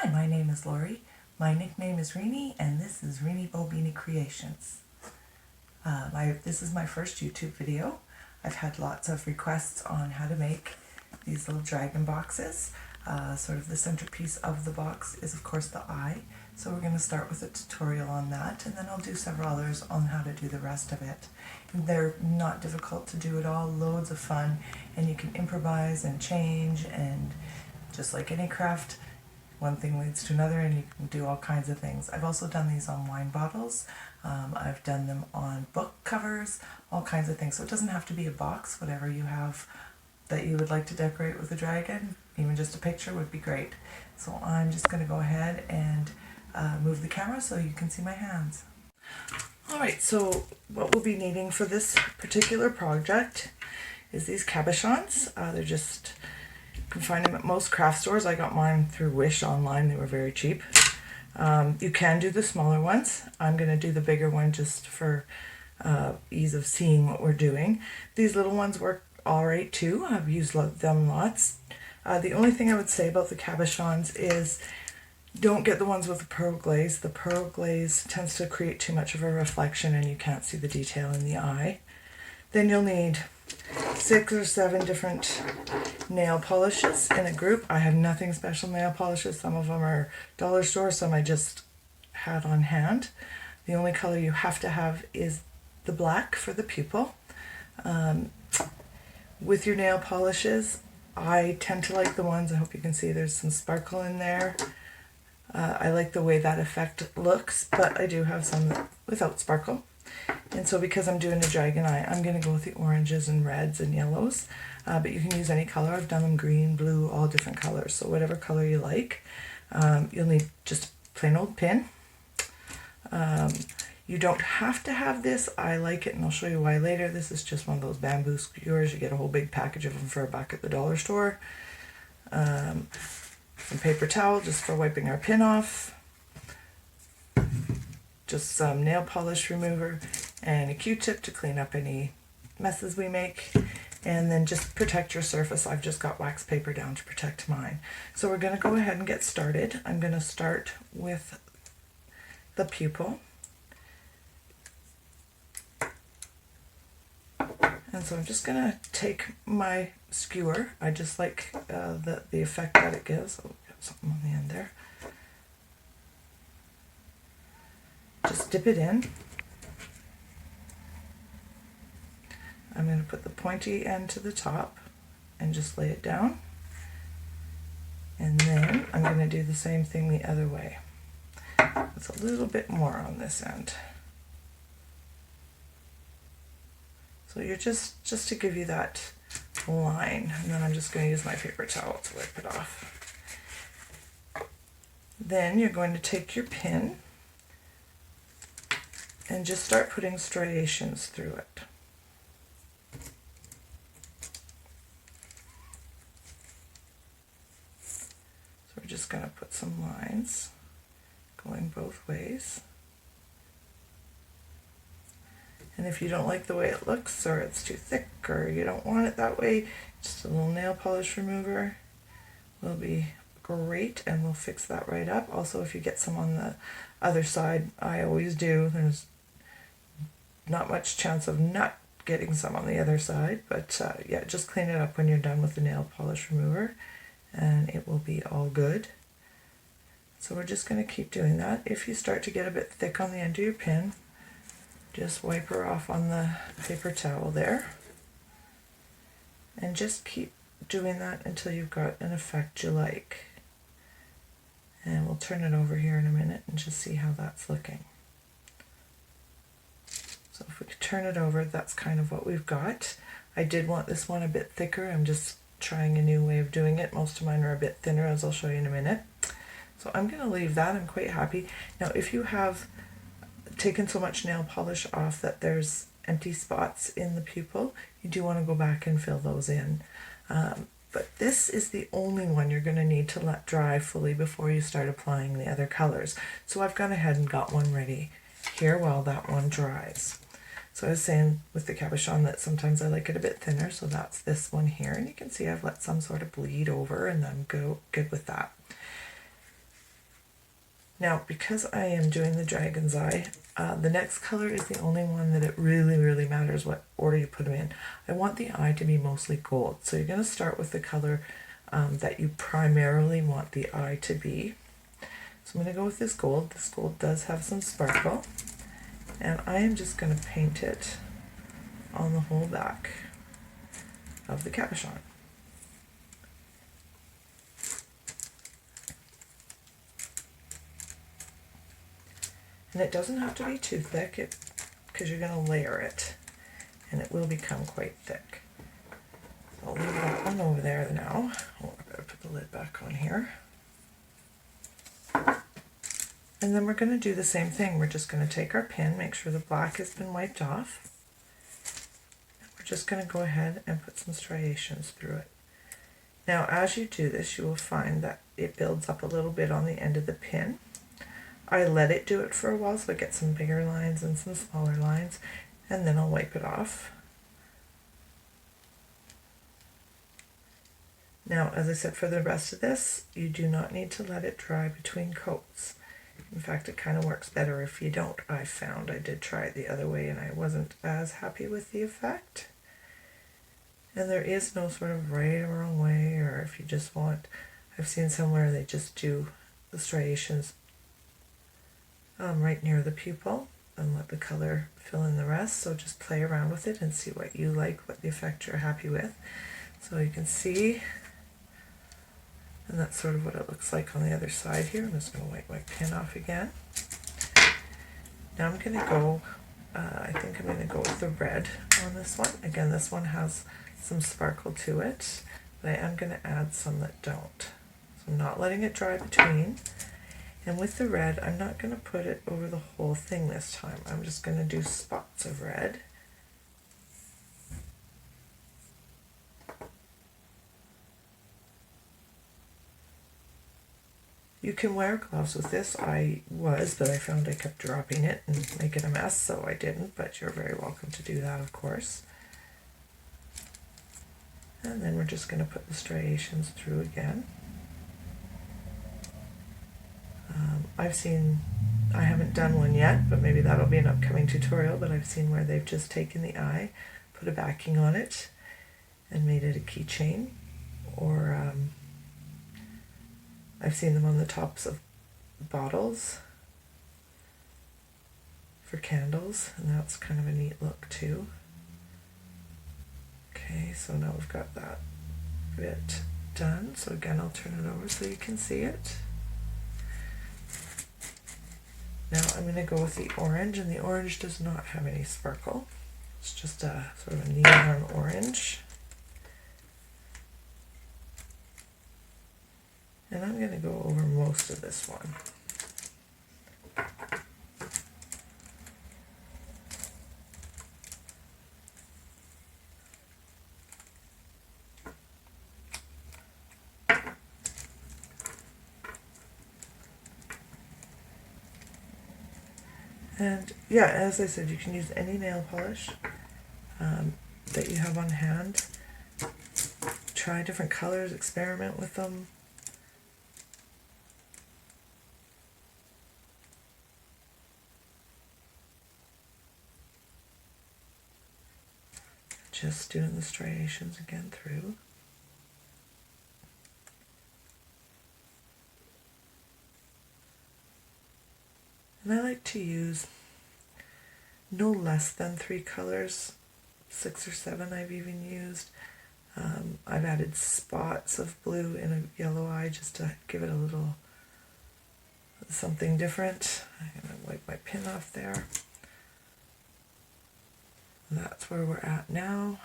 Hi, my name is Lori. My nickname is Reenie, and this is Reenie Bobini Creations. This is my first YouTube video. I've had lots of requests on how to make these little dragon boxes. Sort of the centerpiece of the box is of course the eye. So we're going to start with a tutorial on that, and then I'll do several others on how to do the rest of it. They're not difficult to do at all, loads of fun, and you can improvise and change, and just like any craft, one thing leads to another and you can do all kinds of things. I've also done these on wine bottles. I've done them on book covers, all kinds of things. So it doesn't have to be a box, whatever you have that you would like to decorate with a dragon, even just a picture would be great. So I'm just going to go ahead and move the camera so you can see my hands. Alright, so what we'll be needing for this particular project is these cabochons. They're just, you can find them at most craft stores. I got mine through Wish online, they were very cheap. You can do the smaller ones. I'm going to do the bigger one just for ease of seeing what we're doing. These little ones work alright too. I've used them lots. The only thing I would say about the cabochons is don't get the ones with the pearl glaze. The pearl glaze tends to create too much of a reflection and you can't see the detail in the eye. Then you'll need 6 or 7 different nail polishes in a group. I have nothing special nail polishes. Some of them are dollar store, some I just had on hand. The only color you have to have is the black for the pupil. With your nail polishes, I tend to like the ones, I hope you can see there's some sparkle in there. I like the way that effect looks, but I do have some without sparkle. And so because I'm doing a dragon eye, I'm going to go with the oranges and reds and yellows. But you can use any color. I've done them green, blue, all different colors. So whatever color you like. You'll need just a plain old pin. You don't have to have this. I like it and I'll show you why later. This is just one of those bamboo skewers. You get a whole big package of them for $1 at the dollar store. Some paper towel just for wiping our pin off. Just some nail polish remover and a Q-tip to clean up any messes we make. And then just protect your surface. I've just got wax paper down to protect mine. So we're going to go ahead and get started. I'm going to start with the pupil. And so I'm just going to take my skewer. I just like the effect that it gives. Oh, got something on the end there. Just dip it in. I'm going to put the pointy end to the top and just lay it down. And then I'm going to do the same thing the other way. It's a little bit more on this end. So you're just to give you that line, and then I'm just going to use my paper towel to wipe it off. Then you're going to take your pin and just start putting striations through it. So we're just going to put some lines going both ways. And if you don't like the way it looks, or it's too thick, or you don't want it that way, just a little nail polish remover will be great, and we'll fix that right up. Also, if you get some on the other side, I always do, there's not much chance of not getting some on the other side, but yeah, just clean it up when you're done with the nail polish remover, and it will be all good. So we're just going to keep doing that. If you start to get a bit thick on the end of your pin, just wipe her off on the paper towel there. And just keep doing that until you've got an effect you like. And we'll turn it over here in a minute and just see how that's looking. So if we could turn it over, that's kind of what we've got. I did want this one a bit thicker. I'm just trying a new way of doing it. Most of mine are a bit thinner, as I'll show you in a minute. So I'm going to leave that. I'm quite happy. Now if you have taken so much nail polish off that there's empty spots in the pupil, you do want to go back and fill those in. But this is the only one you're going to need to let dry fully before you start applying the other colors. So I've gone ahead and got one ready here while that one dries. So I was saying with the cabochon that sometimes I like it a bit thinner, so that's this one here. And you can see I've let some sort of bleed over, and I'm good with that. Now, because I am doing the dragon's eye, the next color is the only one that it really, really matters what order you put them in. I want the eye to be mostly gold. So you're going to start with the color that you primarily want the eye to be. So I'm going to go with this gold. This gold does have some sparkle. And I am just going to paint it on the whole back of the cabochon. And it doesn't have to be too thick because you're going to layer it and it will become quite thick. So I'll leave that one over there now. Oh, I better put the lid back on here. And then we're going to do the same thing. We're just going to take our pin, make sure the black has been wiped off. And we're just going to go ahead and put some striations through it. Now, as you do this, you will find that it builds up a little bit on the end of the pin. I let it do it for a while so I get some bigger lines and some smaller lines, and then I'll wipe it off. Now, as I said, for the rest of this, you do not need to let it dry between coats. In fact, it kind of works better if you don't. I found I did try it the other way and I wasn't as happy with the effect. And there is no sort of right or wrong way, or if you just want, I've seen somewhere they just do the striations right near the pupil and let the color fill in the rest. So just play around with it and see what you like, what the effect you're happy with. So you can see, and that's sort of what it looks like on the other side here. I'm just going to wipe my pin off again. Now I'm going to go, I think I'm going to go with the red on this one. Again, this one has some sparkle to it, but I am going to add some that don't. So I'm not letting it dry between. And with the red, I'm not going to put it over the whole thing this time. I'm just going to do spots of red. You can wear gloves with this. I was, but I found I kept dropping it and making a mess, so I didn't, but you're very welcome to do that, of course. And then we're just going to put the striations through again. I haven't done one yet, but maybe that'll be an upcoming tutorial, but I've seen where they've just taken the eye, put a backing on it, and made it a keychain, or I've seen them on the tops of bottles for candles, and that's kind of a neat look too. Okay, so now we've got that bit done. So again, I'll turn it over so you can see it. Now I'm going to go with the orange, and the orange does not have any sparkle. It's just a sort of a neon orange. And I'm going to go over most of this one. And yeah, as I said, you can use any nail polish that you have on hand. Try different colors, experiment with them. Just doing the striations again through. And I like to use no less than 3 colors, 6 or 7 I've even used. I've added spots of blue in a yellow eye just to give it a little something different. I'm going to wipe my pin off there. And that's where we're at now.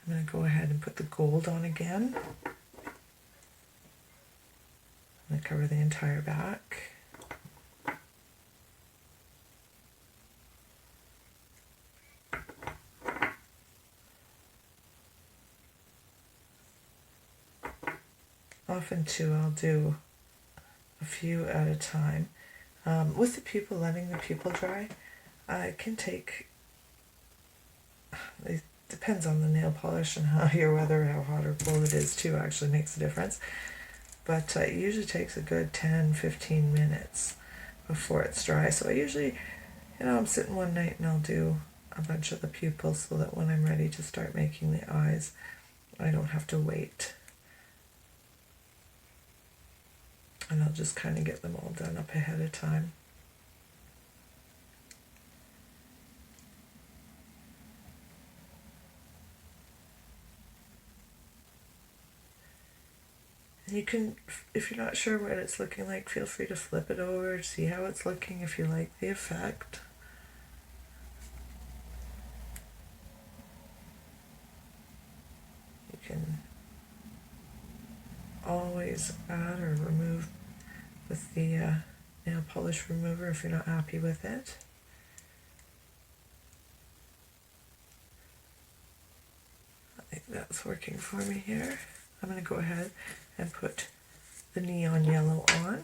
I'm going to go ahead and put the gold on again. I'm going to cover the entire back. Often too, I'll do a few at a time. With the pupil, letting the pupil dry, it can take, it depends on the nail polish and how your weather, how hot or cold it is too, actually makes a difference. but it usually takes a good 10-15 minutes before it's dry. So I usually, I'm sitting one night and I'll do a bunch of the pupils so that when I'm ready to start making the eyes, I don't have to wait. And I'll just kind of get them all done up ahead of time. And you can, if you're not sure what it's looking like, feel free to flip it over, see how it's looking if you like the effect. You can always add or remove with the nail polish remover if you're not happy with it. I think that's working for me here. I'm going to go ahead and put the neon yellow on.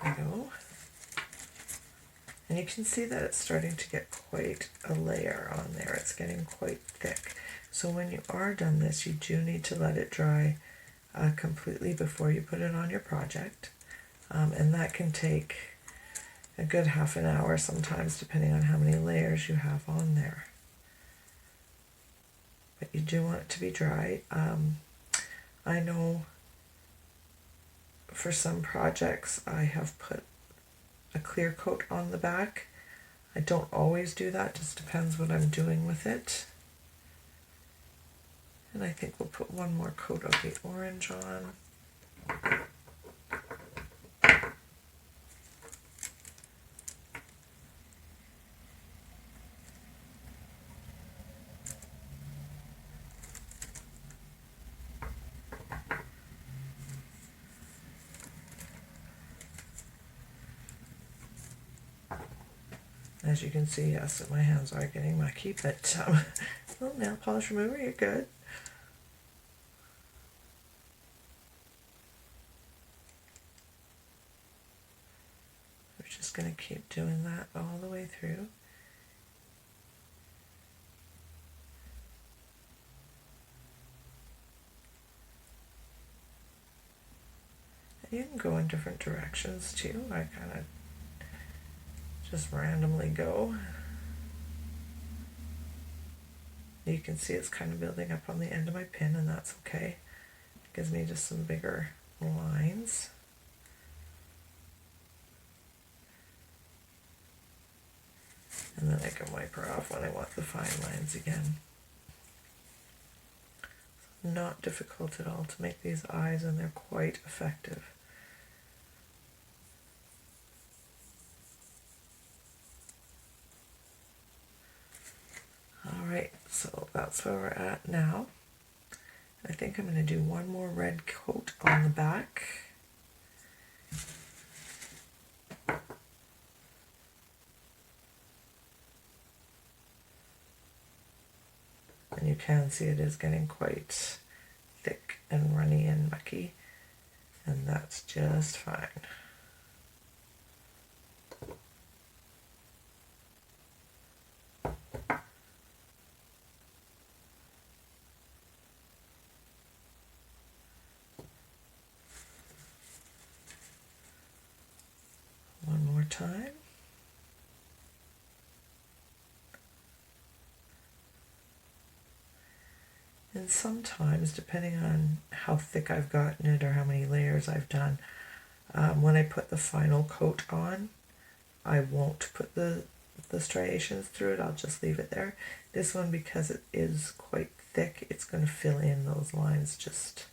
There we go. And you can see that it's starting to get quite a layer on there. It's getting quite thick. So when you are done this, you do need to let it dry completely before you put it on your project. And that can take a good half an hour sometimes, depending on how many layers you have on there. But you do want it to be dry. I know for some projects I have put a clear coat on the back. I don't always do that, just depends what I'm doing with it. And I think we'll put one more coat of the orange on. As you can see, yes, my hands are getting mucky, but well, nail polish remover, you're good. We're just going to keep doing that all the way through. And you can go in different directions too. I kind of just randomly go. You can see it's kind of building up on the end of my pin, and that's okay. It gives me just some bigger lines. And then I can wipe her off when I want the fine lines again. Not difficult at all to make these eyes, and they're quite effective. Alright, so that's where we're at now. I think I'm going to do one more red coat on the back. And you can see it is getting quite thick and runny and mucky, and that's just fine. One more time. And sometimes, depending on how thick I've gotten it or how many layers I've done, when I put the final coat on, I won't put the striations through it. I'll just leave it there. This one, because it is quite thick, it's going to fill in those lines just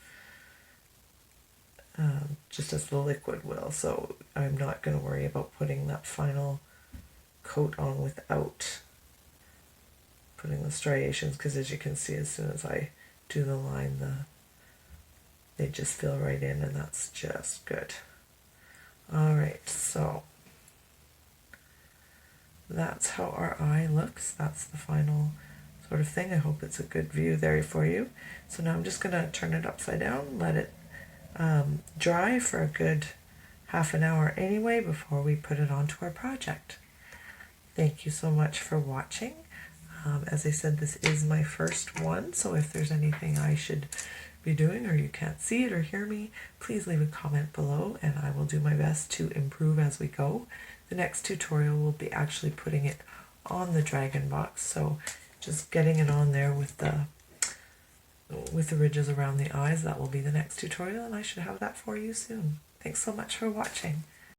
as the liquid will. So I'm not going to worry about putting that final coat on without putting the striations, because as you can see, as soon as I do the line, they just fill right in, and that's just good. Alright, so that's how our eye looks. That's the final sort of thing. I hope it's a good view there for you. So now I'm just going to turn it upside down, let it dry for a good half an hour anyway before we put it onto our project. Thank you so much for watching. As I said, this is my first one, so if there's anything I should be doing or you can't see it or hear me, please leave a comment below and I will do my best to improve as we go. The next tutorial will be actually putting it on the dragon box, so just getting it on there with the ridges around the eyes. That will be the next tutorial, and I should have that for you soon. Thanks so much for watching.